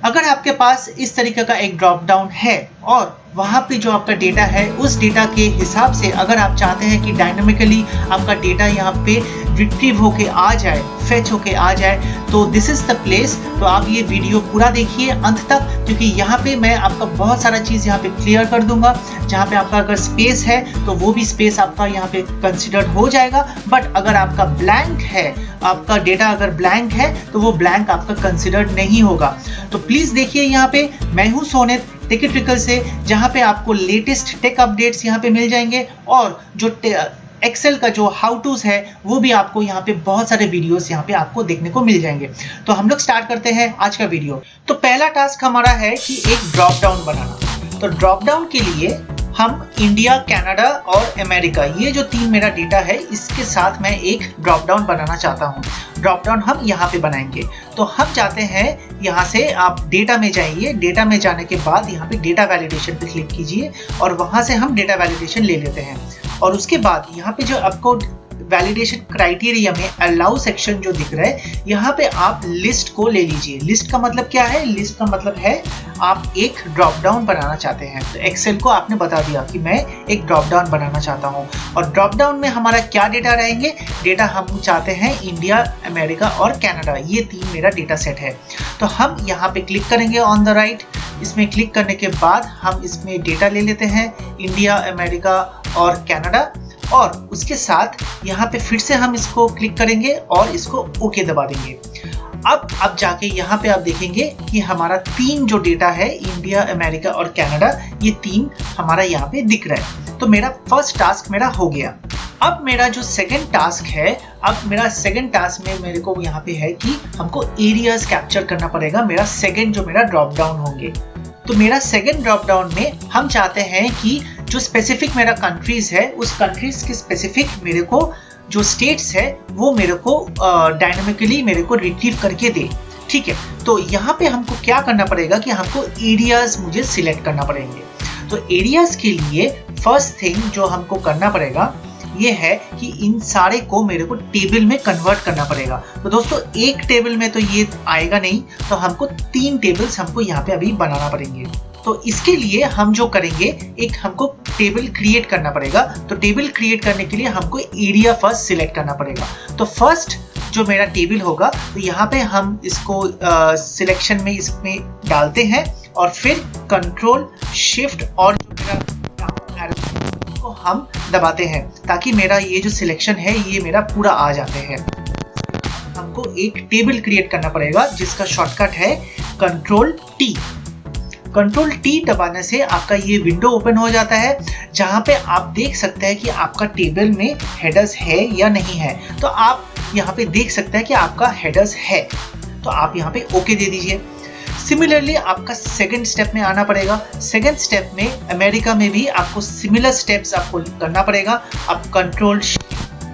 अगर आपके पास इस तरीके का एक ड्रॉप डाउन है और वहाँ पे जो आपका डेटा है उस डेटा के हिसाब से अगर आप चाहते हैं कि डायनामिकली आपका डेटा यहाँ पे रिट्रीव होके आ जाए, फेच होके आ जाए, तो दिस इज द प्लेस। तो आप ये वीडियो पूरा देखिए अंत तक, क्योंकि यहाँ पे मैं आपका बहुत सारा चीज़ यहाँ पे क्लियर कर दूंगा। जहाँ पे आपका अगर स्पेस है तो वो भी स्पेस आपका यहाँ पे कंसिडर हो जाएगा, बट अगर आपका ब्लैंक है, आपका डेटा अगर ब्लैंक है तो वो ब्लैंक आपका कंसिडर नहीं होगा। तो प्लीज़ देखिए, यहाँ पे मैं हूँ सोनित टेक्निकल से, जहाँ पे आपको लेटेस्ट टेक अपडेट्स यहाँ पे मिल जाएंगे और जो एक्सेल का जो हाउ टूज है वो भी आपको यहाँ पे बहुत सारे वीडियोस यहाँ पे आपको देखने को मिल जाएंगे। तो हम लोग स्टार्ट करते हैं आज का वीडियो। तो पहला टास्क हमारा है कि एक ड्रॉप डाउन बनाना। तो ड्रॉप डाउन के लिए हम इंडिया, कनाडा और अमेरिका, ये जो तीन मेरा डेटा है इसके साथ मैं एक ड्रॉप डाउन बनाना चाहता हूँ। ड्रॉप डाउन हम यहाँ पे बनाएंगे। तो हम चाहते हैं, यहाँ से आप डेटा में जाइए, डेटा में जाने के बाद यहाँ पे डेटा वैलिडेशन पे क्लिक कीजिए और वहाँ से हम डेटा वैलिडेशन ले लेते हैं। और उसके बाद यहाँ पे जो आपको वैलिडेशन क्राइटेरिया में अलाउ सेक्शन जो दिख रहा है, यहाँ पे आप लिस्ट को ले लीजिए। लिस्ट का मतलब क्या है? लिस्ट का मतलब है आप एक ड्रॉप डाउन बनाना चाहते हैं। तो एक्सेल को आपने बता दिया कि मैं एक ड्रॉप डाउन बनाना चाहता हूँ। और ड्रॉप डाउन में हमारा क्या डेटा रहेंगे? डेटा हम चाहते हैं इंडिया, अमेरिका और कनाडा, ये तीन मेरा डेटा सेट है। तो हम यहाँ पे क्लिक करेंगे ऑन द राइट। इसमें क्लिक करने के बाद हम इसमें डेटा ले लेते हैं, इंडिया, अमेरिका और कनाडा, और उसके साथ यहाँ पे फिर से हम इसको क्लिक करेंगे और इसको ओके दबा देंगे। अब जाके यहाँ पे आप देखेंगे कि हमारा तीन जो डेटा है, इंडिया, अमेरिका और कनाडा, ये तीन हमारा यहाँ पे दिख रहा है। तो मेरा फर्स्ट टास्क मेरा हो गया। अब मेरा जो सेकंड टास्क है, अब मेरा सेकंड टास्क में मेरे को यहाँ पे है कि हमको एरियाज कैप्चर करना पड़ेगा। मेरा सेकंड जो मेरा ड्रॉप डाउन होंगे, तो मेरा सेकंड ड्रॉप डाउन में हम चाहते हैं कि जो स्पेसिफिक मेरा कंट्रीज है, उस कंट्रीज के स्पेसिफिक मेरे को जो स्टेट्स है वो मेरे को डायनामिकली मेरे को रिट्रीव करके दे। ठीक है, तो यहाँ पे हमको क्या करना पड़ेगा कि हमको एरियाज मुझे सिलेक्ट करना पड़ेंगे। तो एरियाज के लिए फर्स्ट थिंग जो हमको करना पड़ेगा ये है कि इन सारे को मेरे को टेबल में कन्वर्ट करना पड़ेगा। तो दोस्तों, एक टेबल में तो ये आएगा नहीं, तो हमको तीन टेबल्स हमको यहाँ पे अभी बनाना पड़ेंगे। तो इसके लिए हम जो करेंगे, एक हमको टेबल क्रिएट करना पड़ेगा। तो टेबल क्रिएट करने के लिए हमको एरिया फर्स्ट सिलेक्ट करना पड़ेगा। तो फर्स्ट जो मेरा टेबल होगा, तो यहाँ पे हम इसको सिलेक्शन में इसमें डालते हैं और फिर कंट्रोल शिफ्ट और को हम दबाते हैं ताकि मेरा ये जो सिलेक्शन है ये मेरा पूरा आ जाते हैं। हमको एक टेबल क्रिएट करना पड़ेगा जिसका शॉर्टकट है कंट्रोल टी। कंट्रोल टी दबाने से आपका ये विंडो ओपन हो जाता है, जहां पे आप देख सकते हैं कि आपका टेबल में हेडर्स है या नहीं है। तो आप यहाँ पे देख सकते हैं कि आपका हेडर्स है, तो आप यहाँ पे ओके दे दीजिए। सिमिलरली आपका सेकंड स्टेप में आना पड़ेगा। सेकंड स्टेप में अमेरिका में भी आपको सिमिलर स्टेप्स आपको करना पड़ेगा। आप कंट्रोल,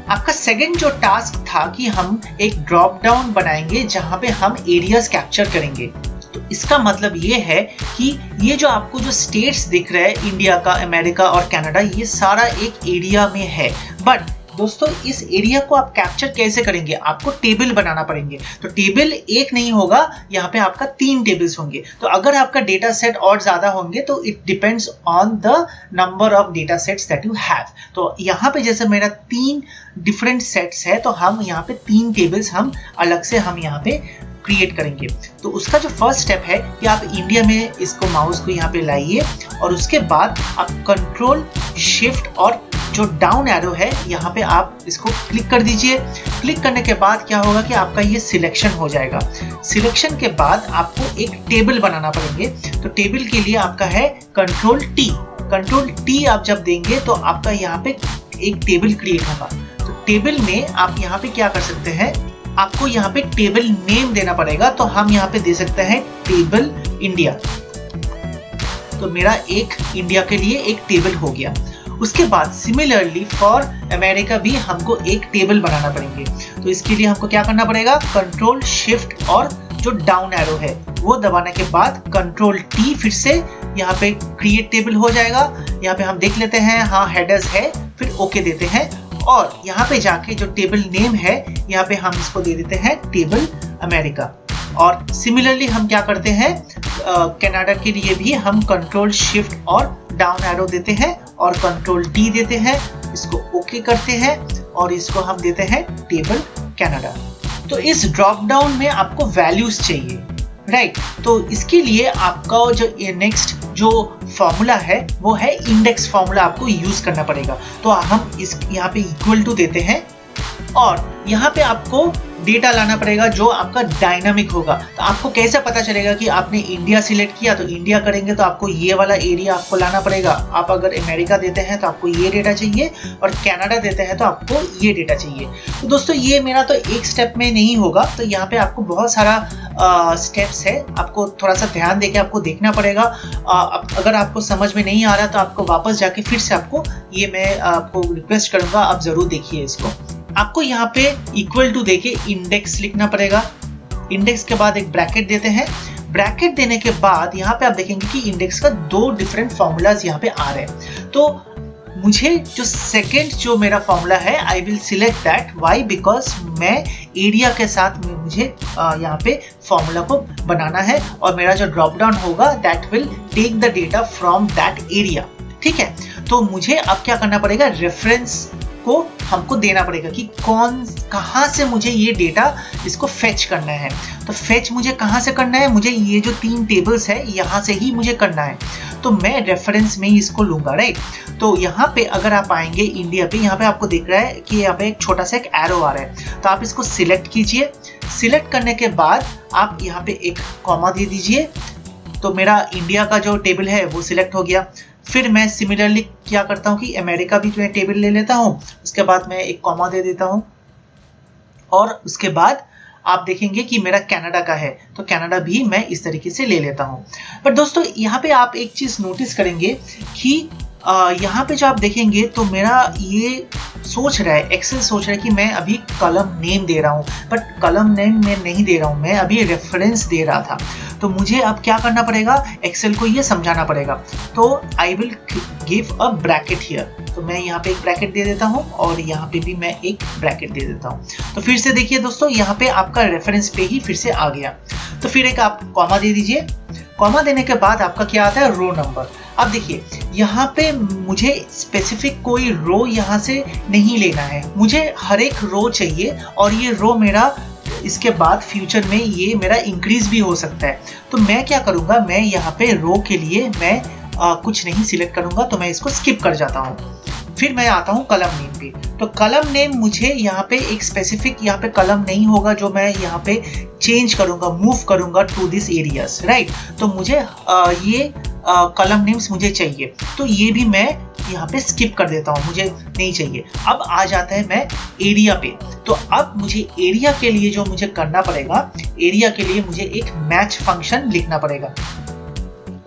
आपका सेकंड जो टास्क था कि हम एक ड्रॉप डाउन बनाएंगे जहां पे हम एरियाज कैप्चर करेंगे। तो इसका मतलब ये है कि ये जो आपको जो स्टेट्स दिख रहे हैं, इंडिया का, अमेरिका और कनाडा, ये सारा एक एरिया में है। बट दोस्तों, इस एरिया को आप कैप्चर कैसे करेंगे? आपको टेबल बनाना पड़ेंगे। तो टेबल एक नहीं होगा, यहाँ पे आपका तीन टेबल्स होंगे। तो अगर आपका डेटा सेट और ज्यादा होंगे तो it depends on the number of data sets that you have. तो यहाँ पे जैसे मेरा तीन डिफरेंट सेट्स है, तो हम यहाँ पे तीन टेबल्स हम अलग से हम यहाँ पे क्रिएट करेंगे। तो उसका जो फर्स्ट स्टेप है कि आप इंडिया में इसको माउस को यहाँ पे लाइए और उसके बाद आप कंट्रोल शिफ्ट और जो डाउन एरो है यहाँ पे आप इसको क्लिक कर दीजिए। क्लिक करने के बाद क्या होगा कि आपका ये सिलेक्शन हो जाएगा। सिलेक्शन के बाद आपको एक टेबल बनाना पड़ेंगे। तो टेबल के लिए आपका है कंट्रोल टी। कंट्रोल टी आप जब देंगे तो आपका यहाँ पे एक टेबल क्रिएट होगा। तो टेबल में आप यहाँ पे क्या कर सकते हैं, आपको यहाँ पे टेबल नेम देना पड़ेगा। तो हम यहाँ पे दे सकते हैं टेबल इंडिया। तो मेरा एक इंडिया के लिए एक टेबल हो गया। उसके बाद सिमिलरली फॉर अमेरिका भी हमको एक टेबल बनाना पड़ेंगे। तो इसके लिए हमको क्या करना पड़ेगा, कंट्रोल शिफ्ट और जो डाउन एरो है वो दबाने के बाद कंट्रोल टी, फिर से यहाँ पे क्रिएट टेबल हो जाएगा। यहाँ पे हम देख लेते हैं, हाँ हेडर्स है, फिर ओके देते हैं और यहाँ पे जाके जो टेबल नेम है यहाँ पे हम इसको दे देते हैं टेबल अमेरिका। और सिमिलरली हम क्या करते हैं, कनाडा के लिए भी हम कंट्रोल शिफ्ट और डाउन एरो देते हैं और कंट्रोल डी देते हैं, इसको ओके करते हैं और इसको हम देते हैं टेबल कनाडा। तो इस ड्रॉप डाउन में आपको वैल्यूज चाहिए, राइट। तो इसके लिए आपका जो नेक्स्ट जो फॉर्मूला है वो है इंडेक्स फॉर्मूला, आपको यूज करना पड़ेगा। तो हम इस यहाँ पे इक्वल टू देते हैं और यहाँ पे आपको डेटा लाना पड़ेगा जो आपका डायनामिक होगा। तो आपको कैसे पता चलेगा कि आपने इंडिया सिलेक्ट किया, तो इंडिया करेंगे तो आपको ये वाला एरिया आपको लाना पड़ेगा। आप अगर अमेरिका देते हैं तो आपको ये डेटा चाहिए और कनाडा देते हैं तो आपको ये डेटा चाहिए। तो दोस्तों ये मेरा तो एक स्टेप में नहीं होगा, तो यहाँ पे आपको बहुत सारा स्टेप्स है, आपको थोड़ा सा ध्यान देके आपको देखना पड़ेगा। अगर आपको समझ में नहीं आ रहा तो आपको वापस जाके फिर से आपको ये मैं आपको रिक्वेस्ट करूंगा, आप जरूर देखिए इसको। आपको यहाँ पे इक्वल टू देके इंडेक्स लिखना पड़ेगा। इंडेक्स के बाद एक ब्रैकेट देते हैं। ब्रैकेट देने के बाद यहाँ पे आप देखेंगे कि इंडेक्स का 2 डिफरेंट फॉर्मूलाज यहाँ पे आ रहे हैं। तो मुझे जो सेकंड जो मेरा फॉर्मूला है, I will select that. Why? Because मैं एरिया के साथ में मुझे यहाँ पे फॉर्मूला को बनाना है और मेरा जो ड्रॉप डाउन होगा that will take the data from that area. ठीक है, तो मुझे अब क्या करना पड़ेगा, रेफरेंस को हमको देना पड़ेगा कि कहाँ से मुझे ये डेटा इसको फेच करना है। तो फेच मुझे कहाँ से करना है, मुझे ये जो 3 टेबल्स है यहाँ से ही मुझे करना है। तो मैं रेफरेंस में ही इसको लूंगा, राइट। तो यहाँ पे अगर आप आएंगे इंडिया पे, यहाँ पे आपको दिख रहा है कि यहाँ पे एक छोटा सा एक एरो आ रहा है, तो आप इसको सिलेक्ट कीजिए। सिलेक्ट करने के बाद आप यहाँ पे एक कॉमा दे दीजिए। तो मेरा इंडिया का जो टेबल है वो सिलेक्ट हो गया। फिर मैं सिमिलरली क्या करता हूँ कि अमेरिका भी मैं टेबल ले लेता हूँ, उसके बाद मैं एक कॉमा दे देता हूँ और उसके बाद आप देखेंगे कि मेरा कनाडा का है, तो कनाडा भी मैं इस तरीके से ले लेता हूँ। पर दोस्तों यहाँ पे आप एक चीज नोटिस करेंगे कि यहाँ पे जो आप देखेंगे तो मेरा ये सोच रहा है, एक्सेल सोच रहा है कि मैं अभी कलम नेम दे रहा हूँ, बट कलम नेम मैं नहीं दे रहा हूँ, मैं अभी रेफरेंस दे रहा था। तो मुझे अब क्या करना पड़ेगा, एक्सेल को ये समझाना पड़ेगा। तो I will give a bracket here. तो मैं यहाँ पे एक ब्रैकेट दे देता हूँ और यहाँ पे भी मैं एक ब्रैकेट दे देता हूँ। तो फिर से देखिए दोस्तों, यहाँ पे आपका रेफरेंस पे ही फिर से आ गया। तो फिर एक आप कॉमा दे दीजिए। कॉमा देने के बाद आपका क्या आता है, रो नंबर। अब देखिए यहाँ पे मुझे स्पेसिफिक कोई रो यहाँ से नहीं लेना है, मुझे हर एक रो चाहिए और ये रो मेरा इसके बाद फ्यूचर में ये मेरा इंक्रीज भी हो सकता है। तो मैं क्या करूँगा, मैं यहाँ पे रो के लिए मैं कुछ नहीं सिलेक्ट करूँगा, तो मैं इसको स्किप कर जाता हूँ। फिर मैं आता हूँ कलम नेम पे। तो कलम नेम मुझे यहाँ पे एक स्पेसिफिक यहाँ पे कलम नहीं होगा जो मैं यहाँ पे चेंज करूँगा, मूव करूँगा टू दिस एरियाज, राइट। तो मुझे ये कलम नेम्स मुझे चाहिए, तो ये भी मैं यहाँ पे स्किप कर देता हूँ, मुझे नहीं चाहिए। अब आ जाता है मैं एरिया पे। तो अब मुझे एरिया के लिए जो मुझे करना पड़ेगा, एरिया के लिए मुझे एक मैच फंक्शन लिखना पड़ेगा।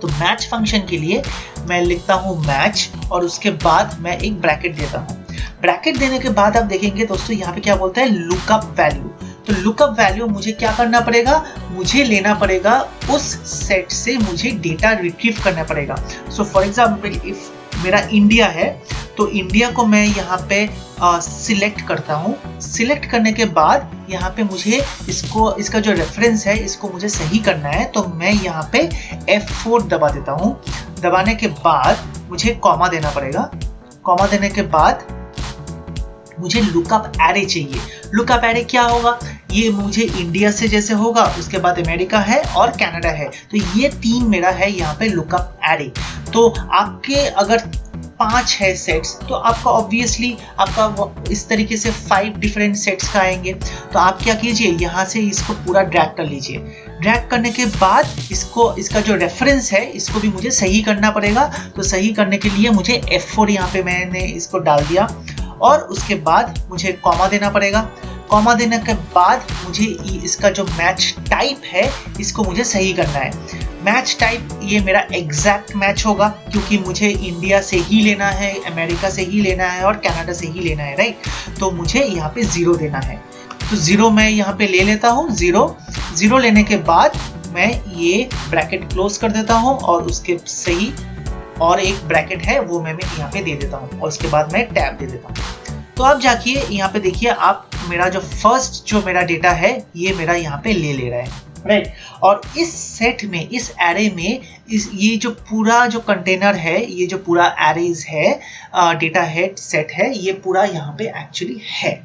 तो मैच फंक्शन के लिए मैं लिखता हूँ मैच और उसके बाद मैं एक ब्रैकेट देता हूँ। ब्रैकेट देने के बाद आप देखेंगे दोस्तों यहाँ पे क्या बोलता है, लुकअप वैल्यू। तो लुकअप वैल्यू मुझे क्या करना पड़ेगा, मुझे लेना पड़ेगा उस सेट से मुझे डेटा रिट्रीव करना पड़ेगा। सो फॉर एग्जाम्पल इफ मेरा इंडिया है तो इंडिया को मैं यहाँ पे सिलेक्ट करता हूँ। सिलेक्ट करने के बाद यहाँ पे मुझे इसका जो रेफरेंस है इसको मुझे सही करना है, तो मैं यहाँ पे F4 दबा देता हूँ। दबाने के बाद मुझे कॉमा देना पड़ेगा। कॉमा देने के बाद मुझे लुकअप एरे चाहिए। लुकअप एरे क्या होगा, ये मुझे इंडिया से जैसे होगा, उसके बाद अमेरिका है और कनाडा है, तो ये 3 मेरा है यहाँ पे लुकअप एरे। तो आपके अगर 5 है सेट्स तो आपका ऑब्वियसली आपका इस तरीके से 5 डिफरेंट सेट्स का आएंगे। तो आप क्या कीजिए, यहाँ से इसको पूरा ड्रैग कर लीजिए। ड्रैग करने के बाद इसका जो रेफरेंस है इसको भी मुझे सही करना पड़ेगा। तो सही करने के लिए मुझे F4 यहाँ पे मैंने इसको डाल दिया और उसके बाद मुझे कॉमा देना पड़ेगा। कॉमा देने के बाद मुझे इसका जो मैच टाइप है इसको मुझे सही करना है। मैच टाइप ये मेरा एग्जैक्ट मैच होगा क्योंकि मुझे इंडिया से ही लेना है, अमेरिका से ही लेना है और कनाडा से ही लेना है, राइट। तो मुझे यहाँ पे 0 देना है, तो 0 मैं यहाँ पे ले लेता हूँ। 0 लेने के बाद मैं ये ब्रैकेट क्लोज कर देता हूँ और उसके सही और एक ब्रैकेट है वो मैं यहाँ पे दे देता हूँ और उसके बाद मैं टैब दे देता हूँ। तो आप जाके यहाँ पे देखिए, आप मेरा जो फर्स्ट जो मेरा डेटा है ये मेरा यहाँ पे ले रहा है। राइट। और इस सेट में, इस एरे में, ये जो पूरा जो कंटेनर है, ये जो पूरा एरेज है, डेटा हेड सेट है, ये पूरा यहाँ पे एक्चुअली है।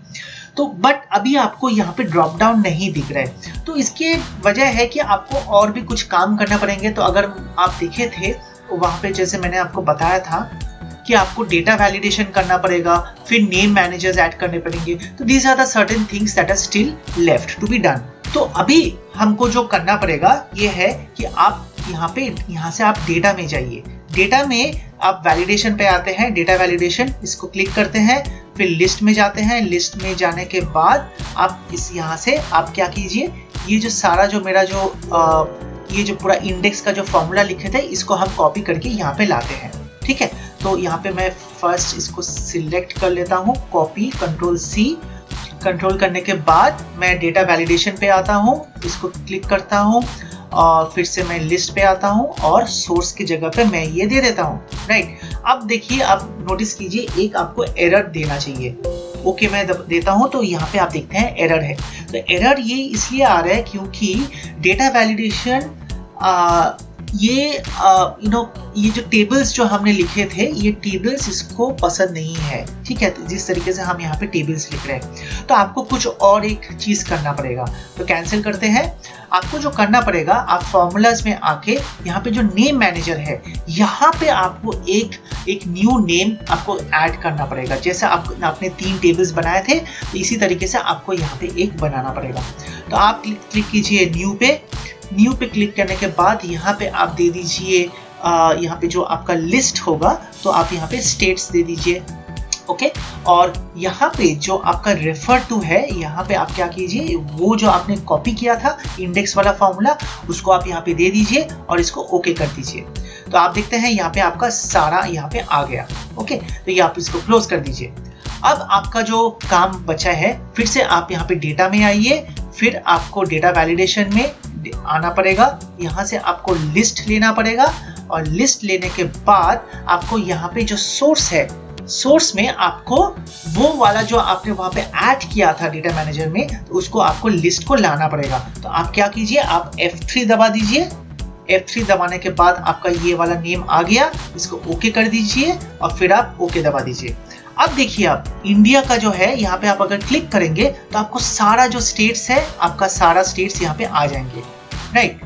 तो बट अभी आपको यहाँ पे ड्रॉप डाउन नहीं दिख रहा है, तो इसकी वजह है कि आपको और भी कुछ काम करना पड़ेंगे। तो अगर आप देखे थे वहाँ पे, जैसे मैंने आपको बताया था कि आपको डेटा वैलिडेशन करना पड़ेगा, फिर नेम मैनेजर्स ऐड करने पड़ेंगे। तो these are the certain things that are still left to be done. तो अभी हमको जो करना पड़ेगा ये है कि आप यहाँ से आप डेटा में जाइए। डेटा में आप वैलिडेशन पे आते हैं, डेटा वैलिडेशन, इसको क्लिक करते हैं, फिर लिस्ट में जाते हैं। लिस्ट में जाने के बाद आप यहाँ से आप क्या कीजिए, ये जो सारा जो मेरा जो ये जो पूरा इंडेक्स का जो फॉर्मूला लिखे थे, इसको हम कॉपी करके यहाँ पे लाते हैं। ठीक है, तो यहाँ पे मैं फर्स्ट इसको सिलेक्ट कर लेता हूँ, कॉपी, कंट्रोल C। कंट्रोल करने के बाद मैं डेटा वैलिडेशन पे आता हूँ, इसको क्लिक करता हूँ और फिर से मैं लिस्ट पे आता हूँ और सोर्स की जगह पे मैं ये दे देता हूँ। राइट, अब देखिए, अब नोटिस कीजिए, एक आपको एरर देना चाहिए। ओके मैं देता हूँ, तो यहाँ पे आप देखते हैं एरर है। तो एरर ये इसलिए आ रहा है क्योंकि डेटा वैलिडेशन ये जो टेबल्स जो हमने लिखे थे, ये टेबल्स इसको पसंद नहीं है। ठीक है, जिस तरीके से हम यहाँ पे टेबल्स लिख रहे हैं, तो आपको कुछ और एक चीज करना पड़ेगा। तो कैंसिल करते हैं। आपको जो करना पड़ेगा, आप फॉर्मूलाज में आके यहाँ पे जो नेम मैनेजर है, यहाँ पे आपको एक न्यू नेम आपको ऐड करना पड़ेगा। जैसे आपने 3 टेबल्स बनाए थे, तो इसी तरीके से आपको यहाँ पे एक बनाना पड़ेगा। तो आप क्लिक कीजिए न्यू पे क्लिक करने के बाद यहाँ पे आप दे दीजिए, यहाँ पे जो आपका लिस्ट होगा, तो आप यहाँ पे स्टेट्स दे दीजिए। ओके, और यहाँ पे जो आपका रेफर टू है, यहाँ पे आप क्या कीजिए, वो जो आपने कॉपी किया था इंडेक्स वाला फॉर्मूला, उसको आप यहाँ पे दे दीजिए और इसको ओके कर दीजिए। तो आप देखते हैं यहाँ पे आपका सारा यहाँ पे आ गया। ओके, तो ये आप इसको क्लोज कर दीजिए। अब आपका जो काम बचा है, फिर से आप यहाँ पे डेटा में आइए, फिर आपको डेटा वैलिडेशन में आना पड़ेगा। यहाँ से आपको लिस्ट लेना पड़ेगा और लिस्ट लेने के बाद आपको यहाँ पे जो सोर्स है, सोर्स में आपको वो वाला जो आपने वहां पे ऐड किया था डेटा मैनेजर में, तो उसको आपको लिस्ट को लाना पड़ेगा। तो आप क्या कीजिए, आप F3 दबा दीजिए। F3 दबाने के बाद आपका ये वाला नेम आ गया, इसको ओके कर दीजिए और फिर आप ओके दबा दीजिए। अब देखिए, आप इंडिया का जो है, यहाँ पे आप अगर क्लिक करेंगे तो आपको सारा जो स्टेट्स है, आपका सारा स्टेट्स यहाँ पे आ जाएंगे। राइट,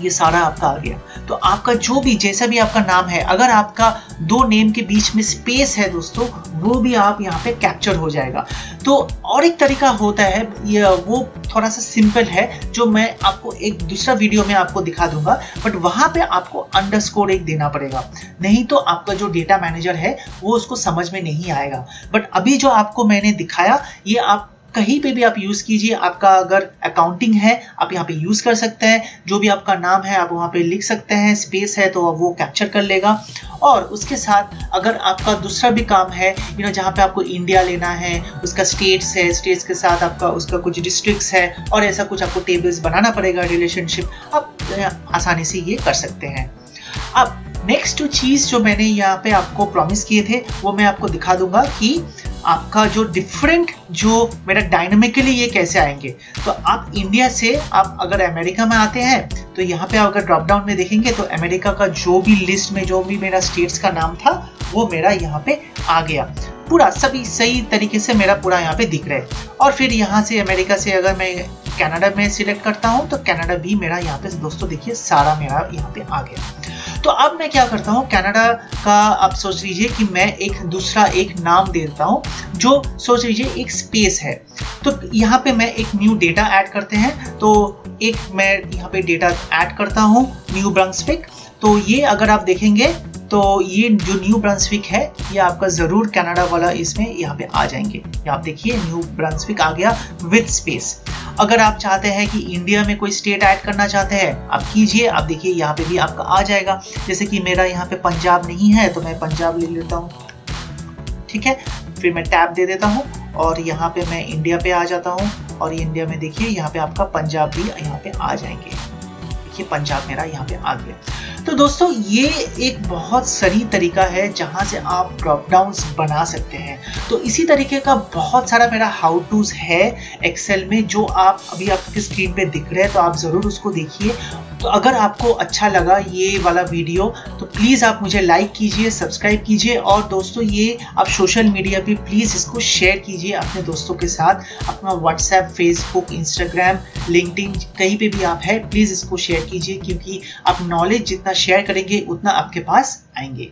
ये सारा आपका आ गया। तो आपका जो भी, जैसा भी आपका नाम है, अगर आपका 2 नेम के बीच में स्पेस है दोस्तों, वो भी आप यहाँ पे कैप्चर हो जाएगा। तो और एक तरीका होता है, ये वो थोड़ा सा सिंपल है, जो मैं आपको एक दूसरा वीडियो में आपको दिखा दूंगा, बट वहां पे आपको अंडरस्कोर एक देना पड़ेगा, नहीं तो आपका जो डेटा मैनेजर है वो उसको समझ में नहीं आएगा। बट अभी जो आपको मैंने दिखाया, ये आप कहीं पे भी आप यूज कीजिए। आपका अगर अकाउंटिंग है, आप यहाँ पे यूज कर सकते हैं, जो भी आपका नाम है आप वहाँ पे लिख सकते हैं, स्पेस है तो वो कैप्चर कर लेगा। और उसके साथ अगर आपका दूसरा भी काम है, जहाँ पे आपको इंडिया लेना है, उसका स्टेट्स है, स्टेट्स के साथ आपका उसका कुछ डिस्ट्रिक्ट्स है, और ऐसा कुछ आपको टेबल्स बनाना पड़ेगा, रिलेशनशिप, आप आसानी से ये कर सकते हैं। अब नेक्स्ट चीज जो मैंने यहाँ पे आपको प्रॉमिस किए थे, वो मैं आपको दिखा दूंगा कि आपका जो डिफरेंट जो मेरा डायनामिकली ये कैसे आएंगे। तो आप इंडिया से आप अगर अमेरिका में आते हैं, तो यहाँ पे अगर ड्रॉप डाउन में देखेंगे तो अमेरिका का जो भी लिस्ट में जो भी मेरा स्टेट्स का नाम था, वो मेरा यहाँ पे आ गया, पूरा सभी सही तरीके से मेरा पूरा यहाँ पे दिख रहा है। और फिर यहाँ से अमेरिका से अगर मैं कनाडा में सिलेक्ट करता हूँ, तो कनाडा भी मेरा यहाँ पे दोस्तों देखिए सारा मेरा यहाँ पे आ गया। तो अब मैं क्या करता हूँ, कनाडा का आप सोच लीजिए कि मैं एक दूसरा एक नाम दे देता हूँ, जो सोच लीजिए एक स्पेस है। तो यहाँ पे मैं एक न्यू डेटा ऐड करते हैं, तो एक मैं यहाँ पे डेटा ऐड करता हूँ, न्यू ब्रंसविक। तो ये अगर आप देखेंगे तो ये जो न्यू ब्रंसविक है, ये आपका जरूर कनाडा वाला इसमें यहाँ पे आ जाएंगे। यहाँ आप देखिए न्यू ब्रंसविक आ गया विद स्पेस। अगर आप चाहते हैं कि इंडिया में कोई स्टेट ऐड करना चाहते हैं, आप कीजिए। आप देखिए यहाँ पे भी आपका आ जाएगा। जैसे कि मेरा यहाँ पे पंजाब नहीं है, तो मैं पंजाब ले लेता हूँ। ठीक है, फिर मैं टैब दे देता हूँ और यहाँ पे मैं इंडिया पे आ जाता हूँ, और इंडिया में देखिए यहाँ पे आपका पंजाब भी यहाँ पे आ जाएंगे। देखिए पंजाब मेरा यहाँ पे आ गया। तो दोस्तों ये एक बहुत सही तरीका है जहां से आप ड्रॉप डाउन्स बना सकते हैं। तो इसी तरीके का बहुत सारा मेरा हाउ टूज है एक्सेल में जो आप अभी आपकी स्क्रीन पे दिख रहे हैं, तो आप ज़रूर उसको देखिए। तो अगर आपको अच्छा लगा ये वाला वीडियो तो प्लीज़ आप मुझे लाइक कीजिए, सब्सक्राइब कीजिए और दोस्तों ये आप सोशल मीडिया पे प्लीज़ इसको शेयर कीजिए अपने दोस्तों के साथ। अपना व्हाट्सएप, फेसबुक, इंस्टाग्राम, लिंक्डइन कहीं पे भी आप है प्लीज़ इसको शेयर कीजिए, क्योंकि आप नॉलेज जितना शेयर करेंगे उतना आपके पास आएंगे।